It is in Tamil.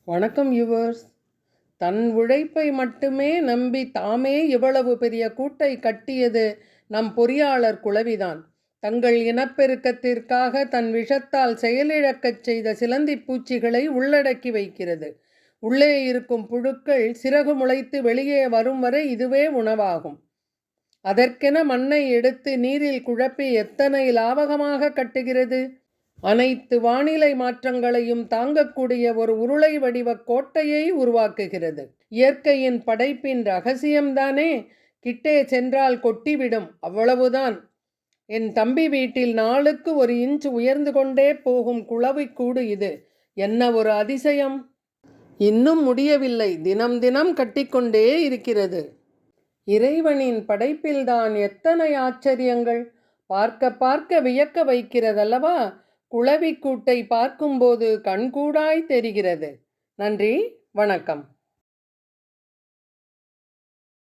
வணக்கம் யுவர்ஸ். தன் உழைப்பை மட்டுமே நம்பி தாமே இவ்வளவு பெரிய கூட்டை கட்டியது நம் பொறியாளர் குளவிதான். தங்கள் இனப்பெருக்கத்திற்காக தன் விஷத்தால் செயலிழக்கச் செய்த சிலந்தி பூச்சிகளை உள்ளடக்கி வைக்கிறது. உள்ளே இருக்கும் புழுக்கள் சிறகு முளைத்து வெளியே வரும் வரை இதுவே உணவாகும். அதற்கென மண்ணை எடுத்து நீரில் குழப்பி எத்தனை லாவகமாக கட்டுகிறது. அனைத்து வானிலை மாற்றங்களையும் தாங்கக்கூடிய ஒரு உருளை வடிவ கோட்டையை உருவாக்குகிறது. இயற்கையின் படைப்பின் ரகசியம்தானே. கிட்டே சென்றால் கொட்டிவிடும், அவ்வளவுதான். என் தம்பி வீட்டில் நாளுக்கு 1 இன்ச் உயர்ந்து கொண்டே போகும் குளவிக்கூடு இது. என்ன ஒரு அதிசயம்! இன்னும் முடியவில்லை, தினம் தினம் கட்டிக்கொண்டே இருக்கிறது. இறைவனின் படைப்பில்தான் எத்தனை ஆச்சரியங்கள்! பார்க்க பார்க்க வியக்க வைக்கிறதல்லவா? குளவிக்கூட்டை பார்க்கும்போது கண்கூடாய் தெரிகிறது. நன்றி, வணக்கம்.